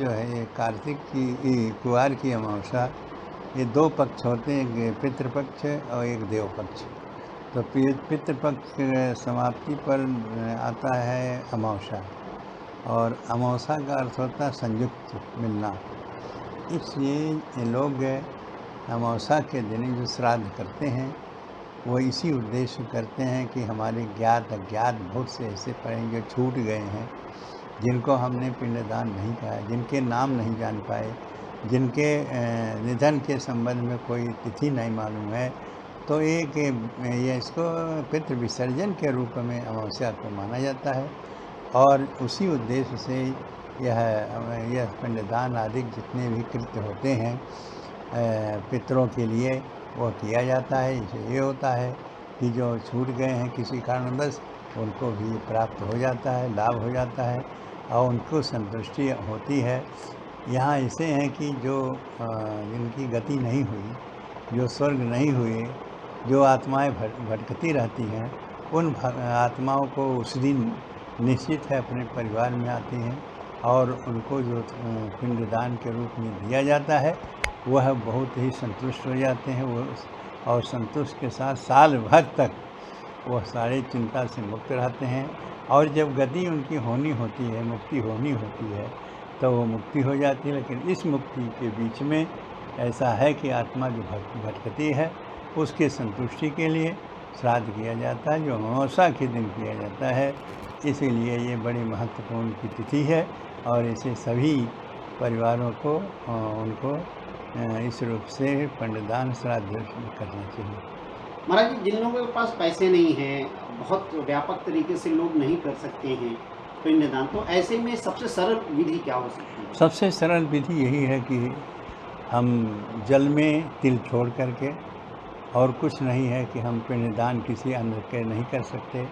जो है ये कार्तिक की कुआर की अमावस्या, ये 2 पक्ष होते हैं, एक पितृपक्ष और एक देव पक्ष। तो पितृपक्ष समाप्ति पर आता है अमावस्या, और अमावस्या का अर्थ होता है संयुक्त मिलना। इसलिए लोग अमावस्या के दिन जो श्राद्ध करते हैं वो इसी उद्देश्य करते हैं कि हमारे ज्ञात अज्ञात बहुत से ऐसे पड़े जो छूट गए हैं, जिनको हमने पिंडदान नहीं किया, जिनके नाम नहीं जान पाए, जिनके निधन के संबंध में कोई तिथि नहीं मालूम है। तो ये इसको पितृ विसर्जन के रूप में अमावस्या को माना जाता है, और उसी उद्देश्य से यह पिंडदान आदि जितने भी कृत्य होते हैं पितरों के लिए वो किया जाता है। इससे ये होता है कि जो छूट गए हैं किसी कारणवश उनको भी प्राप्त हो जाता है, लाभ हो जाता है और उनको संतुष्टि होती है। यहाँ ऐसे हैं कि जो जिनकी गति नहीं हुई, जो स्वर्ग नहीं हुए, जो आत्माएं भटकती रहती हैं, उन आत्माओं को उस दिन निश्चित है अपने परिवार में आती हैं, और उनको जो पिंडदान के रूप में दिया जाता है वह बहुत ही संतुष्ट हो जाते हैं वो, और संतुष्ट के साथ साल भर तक वह सारे चिंता से मुक्त रहते हैं। और जब गति उनकी होनी होती है, मुक्ति होनी होती है, तो वो मुक्ति हो जाती है। लेकिन इस मुक्ति के बीच में ऐसा है कि आत्मा जो भटकती है उसके संतुष्टि के लिए श्राद्ध किया जाता है, जो अमावस्या के दिन किया जाता है। इसीलिए ये बड़ी महत्वपूर्ण की तिथि है, और इसे सभी परिवारों को उनको इस रूप से पिंडदान श्राद्ध करना चाहिए। महाराज जी, जिन लोगों के पास पैसे नहीं हैं, बहुत व्यापक तरीके से लोग नहीं कर सकते हैं पिंडदान, तो ऐसे में सबसे सरल विधि क्या हो सकती है? सबसे सरल विधि यही है कि हम जल में तिल छोड़ करके, और कुछ नहीं है कि हम पिंडदान किसी अन्य के नहीं कर सकते,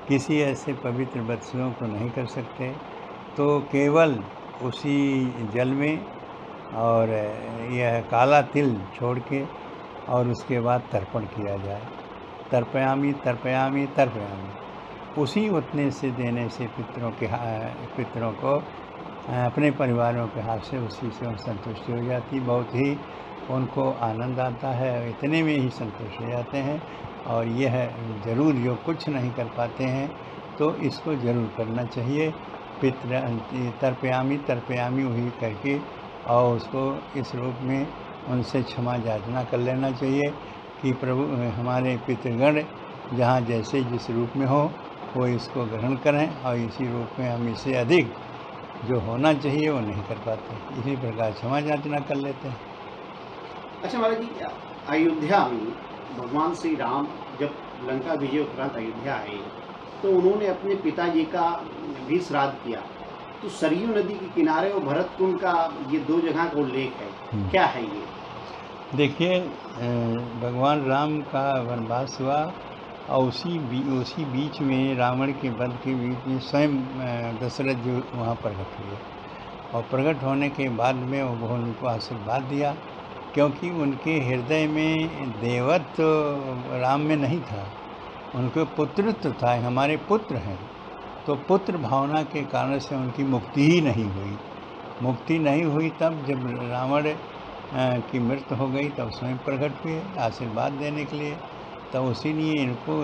किसी ऐसे पवित्र वस्तुओं को नहीं कर सकते, तो केवल उसी जल में और यह काला तिल छोड़ के और उसके बाद तर्पण किया जाए। तर्पयामि तर्पयामि तर्पयामि, उसी उतने से देने से पितरों को अपने परिवारों के हाथ से उसी से संतुष्टि हो जाती, बहुत ही उनको आनंद आता है, इतने में ही संतुष्ट हो जाते हैं। और यह ज़रूर जो कुछ नहीं कर पाते हैं तो इसको ज़रूर करना चाहिए। तर्पयामि तर्पयामि वही करके और उसको इस रूप में उनसे क्षमा याचना कर लेना चाहिए कि प्रभु हमारे पितृगण जहाँ जैसे जिस रूप में हो वो इसको ग्रहण करें, और इसी रूप में हम इससे अधिक जो होना चाहिए वो नहीं कर पाते, इसी प्रकार क्षमा याचना कर लेते हैं। अच्छा महाराज जी, अयोध्या में भगवान श्री राम जब लंका विजय उपरांत अयोध्या आए तो उन्होंने अपने पिताजी का भी श्राद्ध किया। तो सरयू नदी के किनारे और भरतकुंड का ये 2 जगह का उल्लेख है, क्या है ये? देखिए, भगवान राम का वनवास हुआ, और उसी बीच में रावण के वध के बीच में स्वयं दशरथ जो वहाँ प्रकट हुए, और प्रकट होने के बाद में वो उनको आशीर्वाद दिया, क्योंकि उनके हृदय में देवत्व राम में नहीं था, उनके पुत्रत्व था, हमारे पुत्र हैं। तो पुत्र भावना के कारण से उनकी मुक्ति ही नहीं हुई। मुक्ति नहीं हुई तब जब रावण की मृत्यु हो गई तब स्वयं प्रकट हुए आशीर्वाद देने के लिए। तब उसी लिए इनको